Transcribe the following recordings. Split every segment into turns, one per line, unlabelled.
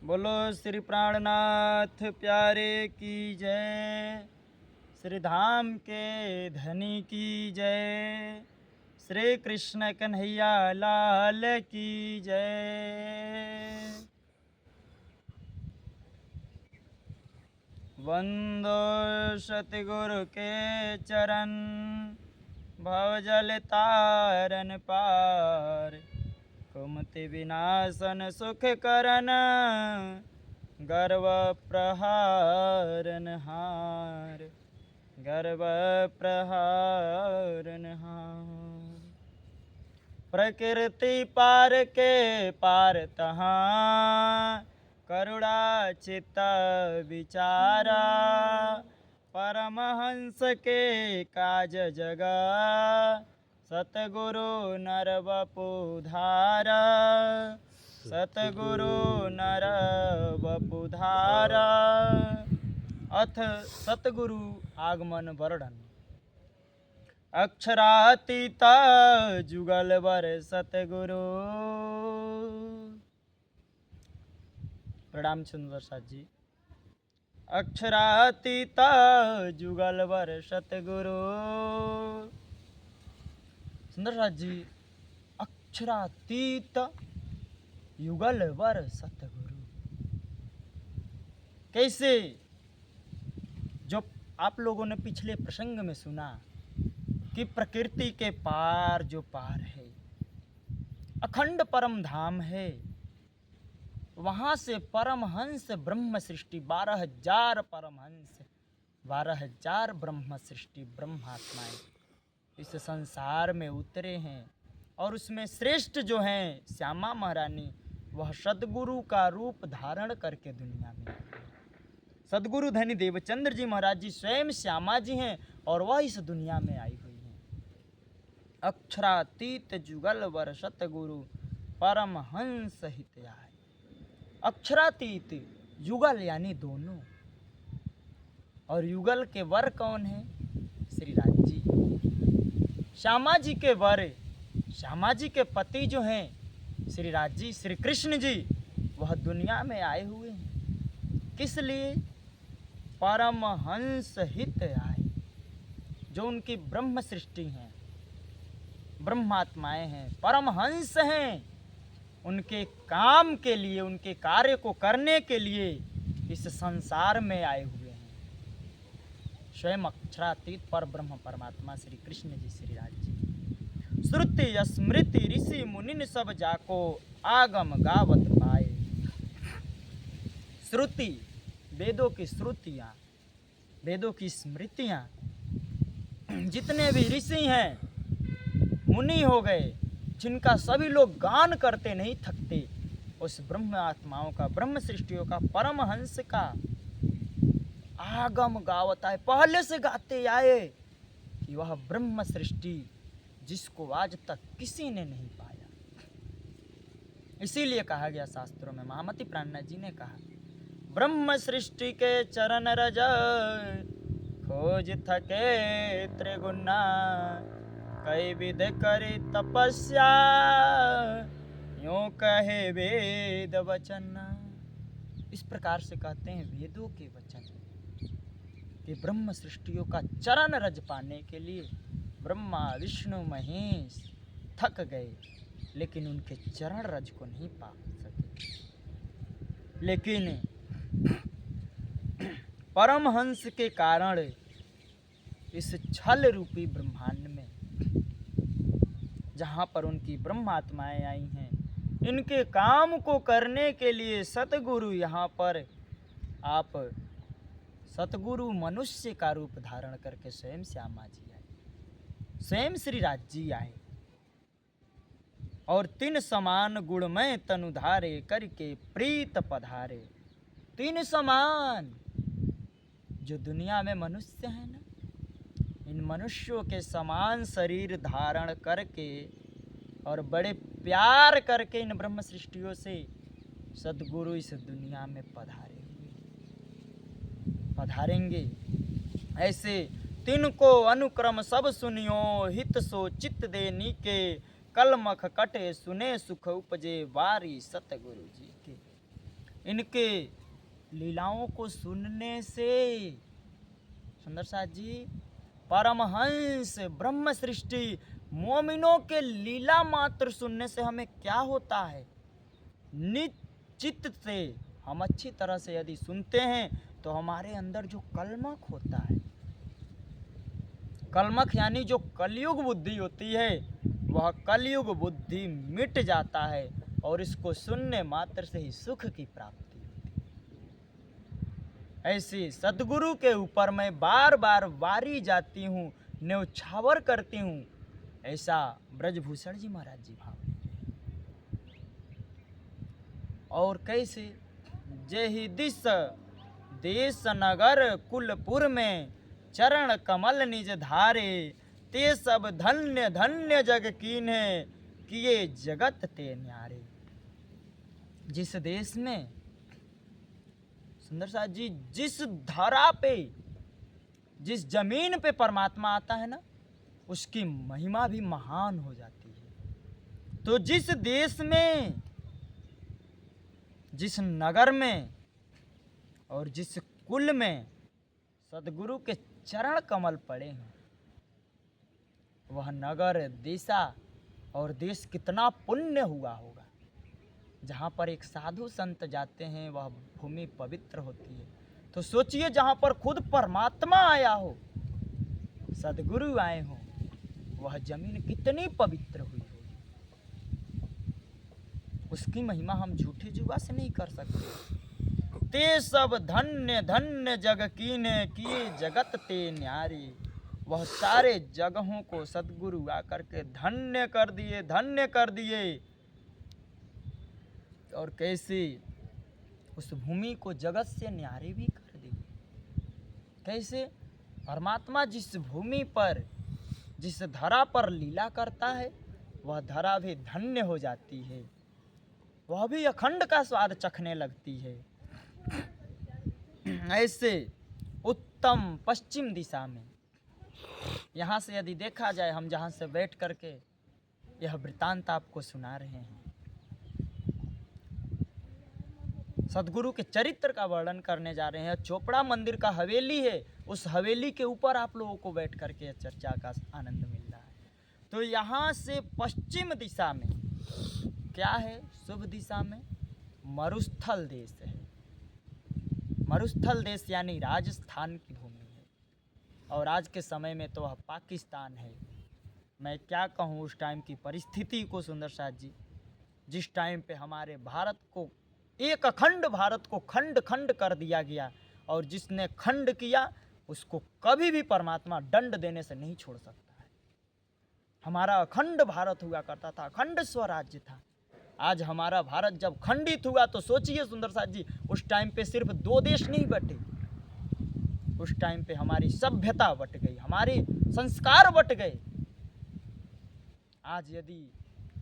बोलो श्री प्राणनाथ प्यारे की जय, श्री धाम के धनी की जय, श्री कृष्ण कन्हैया लाल की जय। वंदो सतगुरु के चरण, भवजल तारन पार, कुमति विनाशन सुख करन, गर्व प्रहारन हार, गर्व प्रहारन हार। प्रकृति पार के पार तहाँ, करुणा चित्त विचारा, परमहंस के काज जगा, सतगुरु नर वपु धारा, सतगुरु नर वपु धारा। अथ सतगुरु आगमन वर्णन। अक्षरातीत जुगलवर सतगुरु। प्रणाम सुंदर साथ जी। अक्षरातीत जुगलवर सतगुरु। सुंदर साथ जी, अक्षरातीत युगलवर सतगुरु। कैसे? जो आप लोगों ने पिछले प्रसंग में सुना कि प्रकृति के पार जो पार है, अखंड परम धाम है, वहाँ से परमहंस ब्रह्म सृष्टि 12,000 परमहंस, 12,000 ब्रह्म सृष्टि ब्रह्मात्माएं इस संसार में उतरे हैं। और उसमें श्रेष्ठ जो हैं श्यामा महारानी, वह सदगुरु का रूप धारण करके दुनिया में। सदगुरु धनी देवचंद्र जी महाराज जी स्वयं श्यामा जी हैं और वह इस दुनिया में आई हुई हैं। अक्षरातीत जुगलवर सतगुरु परमहंस हित आए। अक्षरातीत, युगल यानी दोनों, और युगल के वर कौन है? श्री राज जी, श्यामा जी के वर, श्यामा जी के पति जो हैं श्री राज जी, श्री कृष्ण जी, वह दुनिया में आए हुए हैं। किस लिए? परमहंस हित आए। जो उनकी ब्रह्म सृष्टि हैं, ब्रह्मात्माएं हैं, परमहंस हैं, उनके काम के लिए, उनके कार्य को करने के लिए इस संसार में आए हुए हैं। स्वयं अक्षरातीत पर ब्रह्म परमात्मा श्री कृष्ण जी, श्री राज जी। श्रुति स्मृति ऋषि मुनिन सब जाको, आगम गावत पाए। श्रुति, वेदों की श्रुतियां, वेदों की स्मृतियां, जितने भी ऋषि हैं, मुनि हो गए, जिनका सभी लोग गान करते नहीं थकते, उस ब्रह्म आत्माओं का, ब्रह्म सृष्टियों का, परमहंस का आगम गावत आए, पहले से गाते आए कि वह ब्रह्म सृष्टि जिसको आज तक किसी ने नहीं पाया। इसीलिए कहा गया शास्त्रों में, महामती प्राणनाथ जी ने कहा, ब्रह्म सृष्टि के चरण रज, खोज थके त्रिगुना, कई विध करे तपस्या, यूं कहे वेद वचन। इस प्रकार से कहते हैं वेदों के वचन कि ब्रह्म सृष्टियों का चरण रज पाने के लिए ब्रह्मा विष्णु महेश थक गए, लेकिन उनके चरण रज को नहीं पा सके। लेकिन परमहंस के कारण इस छल रूपी ब्रह्मांड में, जहाँ पर उनकी ब्रह्मात्माएं आई हैं, इनके काम को करने के लिए सतगुरु यहाँ पर आप सतगुरु मनुष्य का रूप धारण करके स्वयं श्यामा जी आए, स्वयं श्री राज जी आए और तीन समान गुणमय तनु धारे, करके प्रीत पधारे। तीन समान, जो दुनिया में मनुष्य है ना, इन मनुष्यों के समान शरीर धारण करके और बड़े प्यार करके इन ब्रह्म सृष्टियों से सदगुरु इस दुनिया में पधारेंगे। ऐसे तिनको अनुक्रम सब सुनियो, हित सो चित्त दे नीके, कलमख कटे सुने सुख उपजे, वारी सतगुरु जी के। इनके लीलाओं को सुनने से सुंदर साथ जी परमहंस ब्रह्म सृष्टि मोमिनों के लीला मात्र सुनने से हमें क्या होता है, निश्चित से हम अच्छी तरह से यदि सुनते हैं तो हमारे अंदर जो कलमक होता है, कलमक यानी जो कलयुग बुद्धि होती है, वह कलयुग बुद्धि मिट जाता है और इसको सुनने मात्र से ही सुख की प्राप्ति होती है। ऐसे सदगुरु के ऊपर मैं बार बार वारी जाती हूँ, न्यौछावर करती हूँ, ऐसा ब्रजभूषण जी महाराज जी भाव। और कैसे जेहि दिस देश नगर कुलपुर में चरण कमल निज धारे, ते सब धन्य धन्य जग कीन्हे, किए जगत ते न्यारे। जिस देश में सुंदर साथ जी जिस धरा पे जिस जमीन पे परमात्मा आता है ना, उसकी महिमा भी महान हो जाती है। तो जिस देश में, जिस नगर में और जिस कुल में सदगुरु के चरण कमल पड़े हैं, वह नगर दिशा और देश कितना पुण्य हुआ होगा। जहाँ पर एक साधु संत जाते हैं वह भूमि पवित्र होती है। तो सोचिए जहाँ पर खुद परमात्मा आया हो, सदगुरु आए हो, वह जमीन कितनी पवित्र हुई होगी। उसकी महिमा हम झूठी जुआ से नहीं कर सकते। ते सब धन्य धन्य जग कीने, किए जगत ते न्यारे। वह सारे जगहों को सदगुरु आकर के धन्य कर दिए, धन्य कर दिए। और कैसे उस भूमि को जगत से न्यारे भी कर दिए। कैसे परमात्मा जिस भूमि पर, जिस धरा पर लीला करता है, वह धरा भी धन्य हो जाती है, वह भी अखंड का स्वाद चखने लगती है। ऐसे उत्तम पश्चिम दिशा में, यहाँ से यदि देखा जाए, हम जहाँ से बैठ करके यह वृतांत आपको सुना रहे हैं, सदगुरु के चरित्र का वर्णन करने जा रहे हैं। चोपड़ा मंदिर का हवेली है, उस हवेली के ऊपर आप लोगों को बैठ करके चर्चा का आनंद मिल रहा है। तो यहाँ से पश्चिम दिशा में क्या है, शुभ दिशा में मरुस्थल देश है। मरुस्थल देश यानी राजस्थान की भूमि है, और आज के समय में तो वह पाकिस्तान है। मैं क्या कहूँ उस टाइम की परिस्थिति को सुंदर साथ जी। जिस टाइम पे हमारे भारत को, एक अखंड भारत को खंड खंड कर दिया गया, और जिसने खंड किया उसको कभी भी परमात्मा दंड देने से नहीं छोड़ सकता है। हमारा अखंड भारत हुआ करता था, अखंड स्वराज्य था। आज हमारा भारत जब खंडित हुआ तो सोचिए सुंदर साथ जी, उस टाइम पे सिर्फ 2 देश नहीं बटे, उस टाइम पे हमारी सभ्यता बट गई, हमारे संस्कार बट गए। आज यदि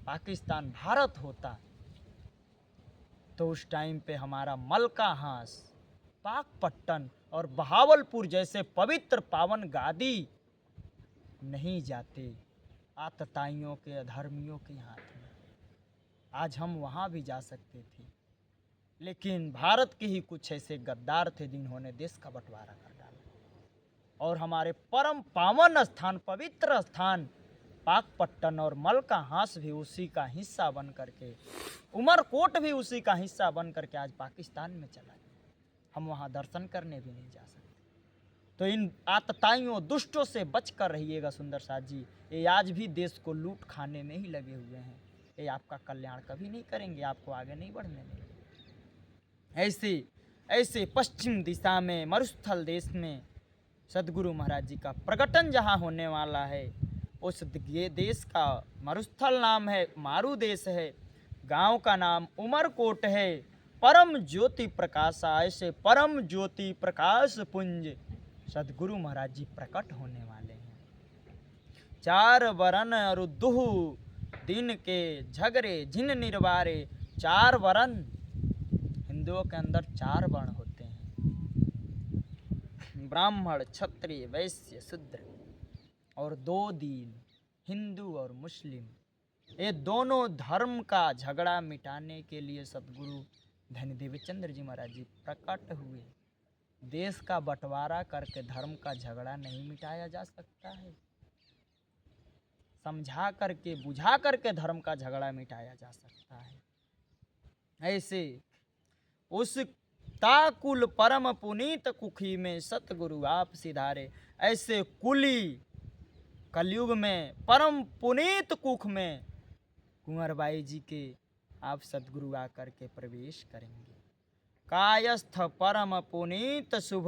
पाकिस्तान भारत होता तो उस टाइम पे हमारा मलकाहास, पाकपट्टन और बहावलपुर जैसे पवित्र पावन गादी नहीं जाते आतताइयों के, अधर्मियों के हाथ में। आज हम वहाँ भी जा सकते थे, लेकिन भारत के ही कुछ ऐसे गद्दार थे जिन्होंने देश का बंटवारा कर डाला, और हमारे परम पावन स्थान, पवित्र स्थान पाकपट्टन और मलकाहास भी उसी का हिस्सा बन करके, उमरकोट भी उसी का हिस्सा बन करके आज पाकिस्तान में चला गया। हम वहाँ दर्शन करने भी नहीं जा सकते। तो इन आतताइयों, दुष्टों से बच कर रहिएगा सुंदर साथ जी। ये आज भी देश को लूट खाने में ही लगे हुए हैं। ये आपका कल्याण कभी नहीं करेंगे, आपको आगे नहीं बढ़ने देंगे। ऐसे पश्चिम दिशा में मरुस्थल देश में सदगुरु महाराज जी का प्रकटन जहाँ होने वाला है, उस देश का मरुस्थल नाम है, मारू देश है, गांव का नाम उमरकोट है। परम ज्योति प्रकाशा, ऐसे परम ज्योति प्रकाश पुंज सदगुरु महाराज जी प्रकट होने वाले हैं। 4 वरन और दुहु दिन के झगरे जिन निर्वारे। 4 वरन, हिंदुओं के अंदर 4 वर्ण होते हैं, ब्राह्मण, क्षत्रिय, वैश्य, शूद्र, और 2 दीन, हिंदू और मुस्लिम। ये दोनों धर्म का झगड़ा मिटाने के लिए सदगुरु धन्य देवचंद्र जी महाराज जी प्रकट हुए। देश का बंटवारा करके धर्म का झगड़ा नहीं मिटाया जा सकता है, समझा करके बुझा करके धर्म का झगड़ा मिटाया जा सकता है। ऐसे उस ताकुल परम पुनीत कुखी में सतगुरु आप सिधारे। ऐसे कुली कलयुग में परम पुनीत कुख में कुंवरबाई जी के आप सतगुरु आकर के प्रवेश करेंगे। कायस्थ परम पुनीत शुभ,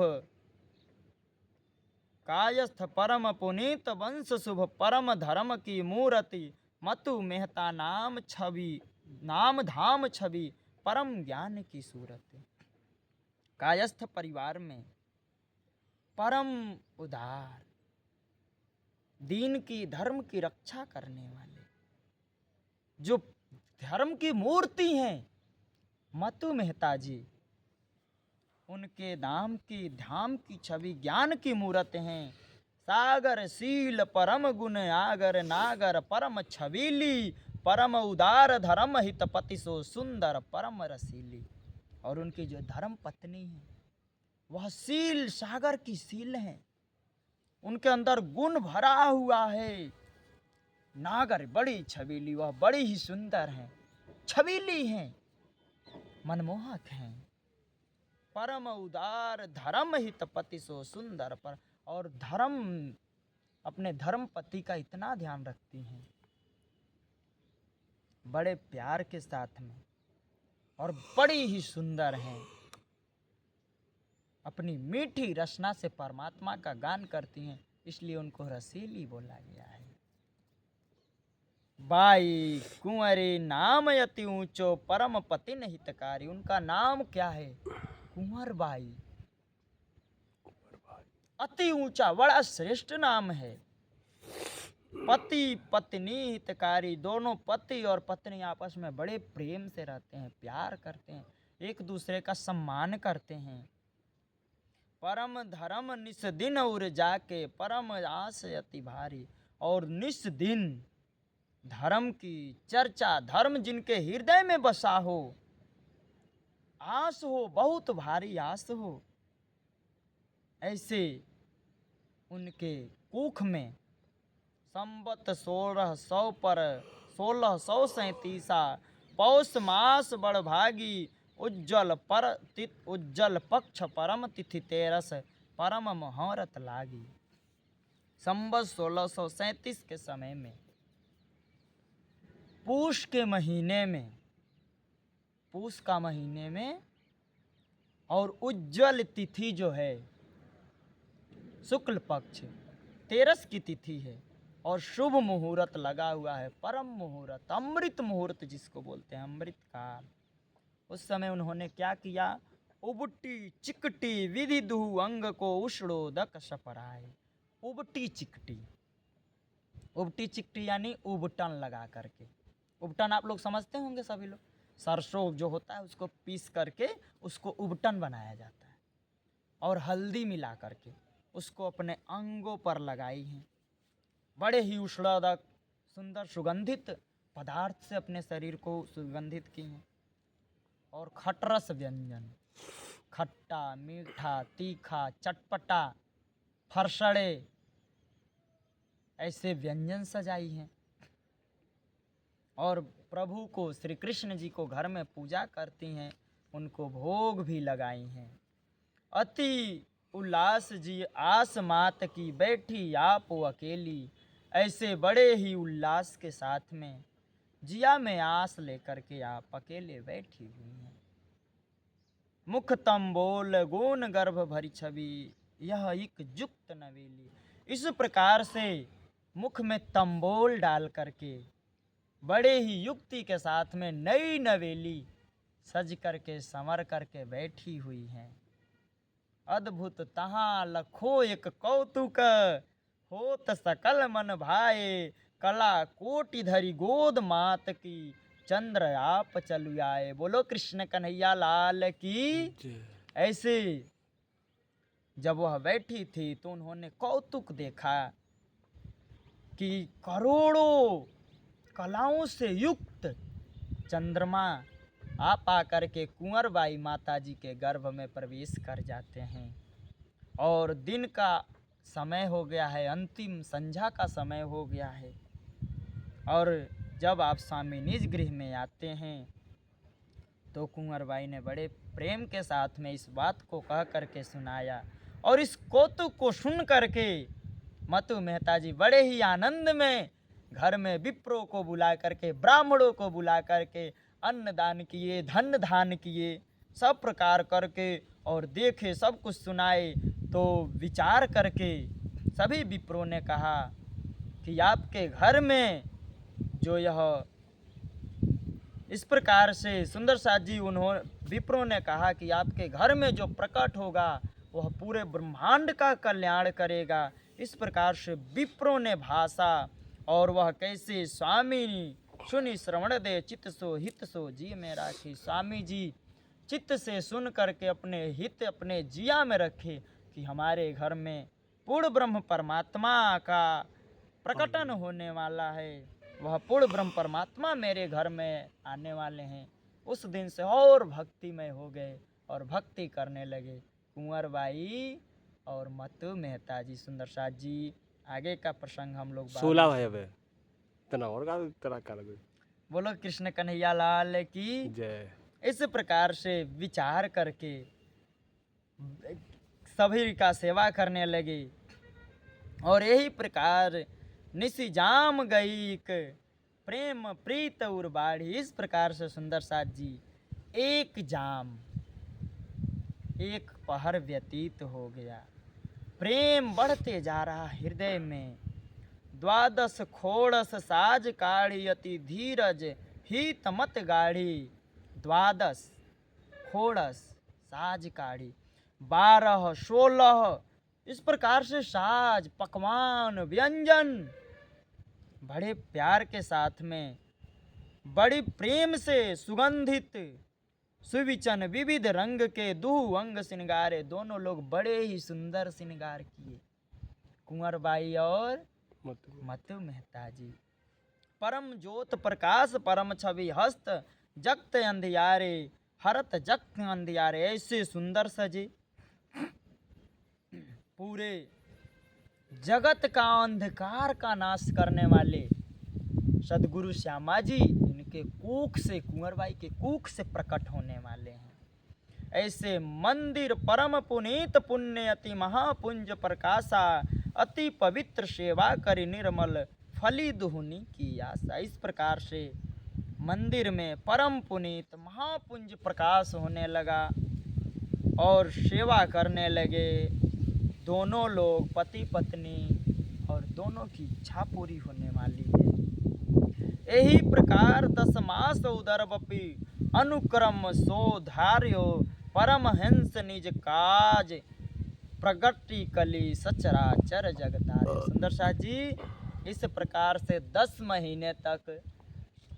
कायस्थ परम पुनीत वंश शुभ परम धर्म की मूर्ति मतु मेहता नाम छवि, नाम धाम छवि परम ज्ञान की सूरत। कायस्थ परिवार में परम उदार, दीन की धर्म की रक्षा करने वाले, जो धर्म की मूर्ति हैं मतु मेहता जी, उनके नाम की धाम की छवि ज्ञान की मूर्त हैं। सागर शील परम गुण आगर नागर परम छबीली परम उदार धर्म हितपति सो सुंदर परम रसीली। और उनकी जो धर्म पत्नी है वह शील सागर की शील है, उनके अंदर गुण भरा हुआ है। नागर बड़ी छबीली, वह बड़ी ही सुंदर हैं, छबीली हैं, मनमोहक हैं। परम उदार धर्म हितपति सो सुंदर पर, और धर्म, अपने धर्म पति का इतना ध्यान रखती हैं बड़े प्यार के साथ में, और बड़ी ही सुंदर हैं। अपनी मीठी रचना से परमात्मा का गान करती हैं, इसलिए उनको रसीली बोला गया है। बाई कुंवरी नाम अति ऊंचो परम पति हितकारी। उनका नाम क्या है? कुंवर बाई। अति ऊंचा, बड़ा श्रेष्ठ नाम है। पति पत्नी हितकारी, दोनों पति और पत्नी आपस में बड़े प्रेम से रहते हैं, प्यार करते हैं, एक दूसरे का सम्मान करते हैं। परम धर्म निस दिन उर जाके परम आस अति भारी। और निस दिन धर्म की चर्चा, धर्म जिनके हृदय में बसा हो, आस हो, बहुत भारी आस हो, ऐसे उनके कुख में संवत 1600 पर 1637 पौष मास बड़भागी उज्जवल पर उज्जवल पक्ष परम तिथि 13 परम मुहूर्त लागी। संवत 1637 के समय में पूष के महीने में, पूष का महीने में, और उज्जवल तिथि जो है शुक्ल पक्ष 13 की तिथि है, और शुभ मुहूर्त लगा हुआ है, परम मुहूर्त, अमृत मुहूर्त जिसको बोलते हैं, अमृत काल। उस समय उन्होंने क्या किया? उबटी चिकटी विधि दुहु अंग को उष्णोदक सपराए। उबटी चिकटी, उबटी चिकटी यानी उबटन लगा करके। उबटन आप लोग समझते होंगे सभी लोग, सरसों जो होता है उसको पीस करके उसको उबटन बनाया जाता है, और हल्दी मिला करके उसको अपने अंगों पर लगाई हैं। बड़े ही उष्णोदक सुंदर सुगंधित पदार्थ से अपने शरीर को सुगंधित की हैं। और खटरस व्यंजन, खट्टा मीठा तीखा चटपटा फरसड़े, ऐसे व्यंजन सजाई हैं। और प्रभु को, श्री कृष्ण जी को घर में पूजा करती हैं, उनको भोग भी लगाई हैं। अति उल्लास जी आस मात की बैठी आप अकेली। ऐसे बड़े ही उल्लास के साथ में जिया में आस लेकर के आप अकेले बैठी हुई हैं। मुख तंबोल गुण गर्भ भरी छवि यह एक जुक्त नवेली। इस प्रकार से मुख में तंबोल डाल करके बड़े ही युक्ति के साथ में नई नवेली सज करके संवर करके बैठी हुई हैं। अद्भुत तहाँ लखो एक कौतुक होत सकल मन भाए। कला कोटि धरी गोद मात की चंद्र आप चलु आए। बोलो कृष्ण कन्हैया लाल की। ऐसे जब वह बैठी थी तो उन्होंने कौतुक देखा कि करोड़ों कलाओं से युक्त चंद्रमा आप आकर के कुंवर बाई माता जी के गर्भ में प्रवेश कर जाते हैं। और दिन का समय हो गया है, अंतिम संध्या का समय हो गया है। और जब आप स्वामी निज गृह में आते हैं तो कुंवर बाई ने बड़े प्रेम के साथ में इस बात को कह करके सुनाया। और इस कौतुक को सुन करके मतु मेहता जी बड़े ही आनंद में घर में विप्रों को बुला करके, ब्राह्मणों को बुला करके अन्न दान किए, धन दान किए, सब प्रकार करके और देखे, सब कुछ सुनाए। तो विचार करके सभी विप्रों ने कहा कि आपके घर में जो यह इस प्रकार से सुंदर साथ जी विप्रों ने कहा कि आपके घर में जो प्रकट होगा वह पूरे ब्रह्मांड का कल्याण करेगा। इस प्रकार से विप्रों ने भाषा। और वह कैसे स्वामी सुनि श्रवण दे चित्त सो हित सो जी में राखी। स्वामी जी चित्त से सुन करके अपने हित अपने जिया में रखे कि हमारे घर में पूर्ण ब्रह्म परमात्मा का प्रकटन होने वाला है, वह पूर्ण ब्रह्म परमात्मा मेरे घर में आने वाले हैं। उस दिन से और भक्तिमय हो गए और भक्ति करने लगे कुंवर बाई और मतु मेहता जी। सुंदर साथ जी आगे का प्रसंग हम लोग
16 है वे तना और का तरह कर गए।
बोलो कृष्ण कन्हैया लाल की
जय।
इस प्रकार से विचार करके सभी का सेवा करने लगे। और यही प्रकार निसी जाम गई प्रेम प्रीत उर बाढ़ी। इस प्रकार से सुंदर साथ जी एक जाम एक पहर व्यतीत हो गया, प्रेम बढ़ते जा रहा हृदय में। द्वादश खोड़स साज काढ़ी अति धीरज ही तमत गाढ़ी। द्वादश खोड़स साज काढ़ी 12 16 इस प्रकार से साज पकवान व्यंजन बड़े प्यार के साथ में बड़ी प्रेम से सुगंधित सुविचन विविध रंग के दुह अंग श्रृंगारे। दोनों लोग बड़े ही सुंदर श्रृंगार किए कुंवर बाई और मतु मेहता जी। परम ज्योत प्रकाश परम छवि हस्त जगत अंधियारे हरत जगत अंधियारे। ऐसे सुंदर सजे पूरे जगत का अंधकार का नाश करने वाले सदगुरु श्यामा जी इनके कूख से कुंवर बाई के कूख से प्रकट होने वाले हैं। ऐसे मंदिर परम पुनीत पुण्य अति महापुंज प्रकाशा अति पवित्र सेवा करी निर्मल फली दुहुनी की आशा। इस प्रकार से मंदिर में परम पुनीत महापुंज प्रकाश होने लगा और सेवा करने लगे दोनों लोग पति पत्नी और दोनों की इच्छा पूरी होने वाली है। यही प्रकार 10 मास उदर बपी अनुक्रम सो धार्यो परमहंस निज काज प्रगति कली सचराचर जगतारे। सुंदर साथ जी इस प्रकार से 10 महीने तक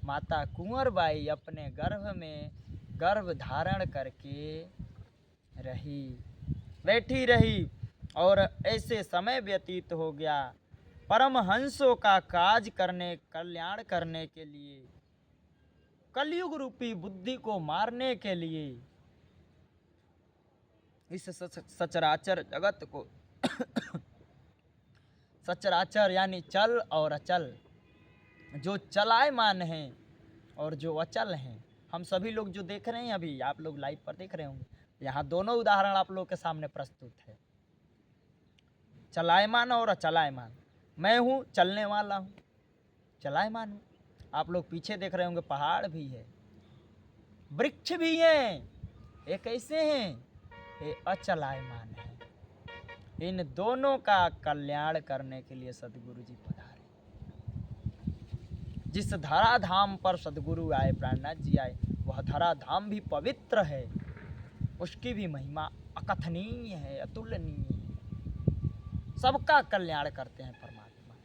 माता कुंवर बाई अपने गर्भ में गर्भ धारण करके रही, बैठी रही। और ऐसे समय व्यतीत हो गया। परमहंसों का काज करने कल्याण करने के लिए कलयुग रूपी बुद्धि को मारने के लिए इस सचराचर जगत को सचराचर यानी चल और अचल, जो चलायमान हैं और जो अचल हैं। हम सभी लोग जो देख रहे हैं, अभी आप लोग लाइव पर देख रहे होंगे, यहाँ दोनों उदाहरण आप लोग के सामने प्रस्तुत है, चलायमान और अचलायमान। मैं हूँ चलने वाला हूँ, चलायमान हूँ। आप लोग पीछे देख रहे होंगे पहाड़ भी है, वृक्ष भी हैं, ये कैसे हैं? ये अचलायमान है। इन दोनों का कल्याण करने के लिए सदगुरु जी पधारे। जिस धराधाम पर सदगुरु आए, प्राणनाथ जी आए, वह धराधाम भी पवित्र है, उसकी भी महिमा अकथनीय है, अतुलनीय है। सबका कल्याण करते हैं परमात्मा।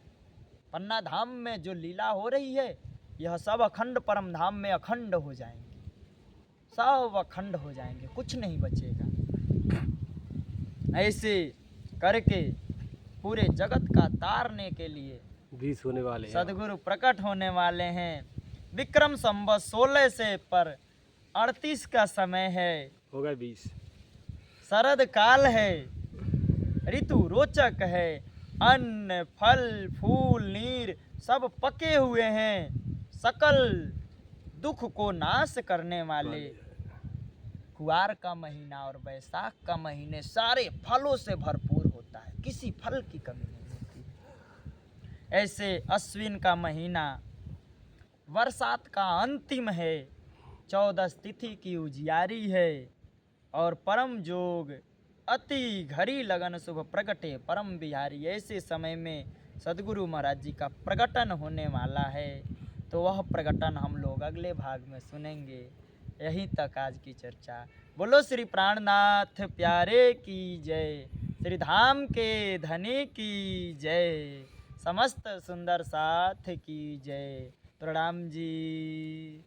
पन्ना धाम में जो लीला हो रही है, यह सब अखंड परम धाम में अखंड हो जाएंगे, सब अखंड हो जाएंगे, कुछ नहीं बचेगा। ऐसे करके पूरे जगत का तारने के लिए
20 होने वाले हैं,
सदगुरु प्रकट होने वाले हैं। विक्रम संवत 16 से पर 38 का समय है,
हो गए 20।
शरद काल है, ऋतु रोचक है, अन्न फल फूल नीर सब पके हुए हैं, सकल दुख को नाश करने वाले। कुआर का महीना और बैसाख का महीने सारे फलों से भरपूर होता है, किसी फल की कमी नहीं होती। ऐसे अश्विन का महीना बरसात का अंतिम है, 14 तिथि की उजियारी है और परम जोग अति घड़ी लगन शुभ प्रगटे परम बिहारी। ऐसे समय में सदगुरु महाराज जी का प्रगटन होने वाला है, तो वह प्रगटन हम लोग अगले भाग में सुनेंगे। यहीं तक आज की चर्चा। बोलो श्री प्राणनाथ प्यारे की जय, श्री धाम के धनी की जय, समस्त सुंदर साथ की जय। प्रणाम जी।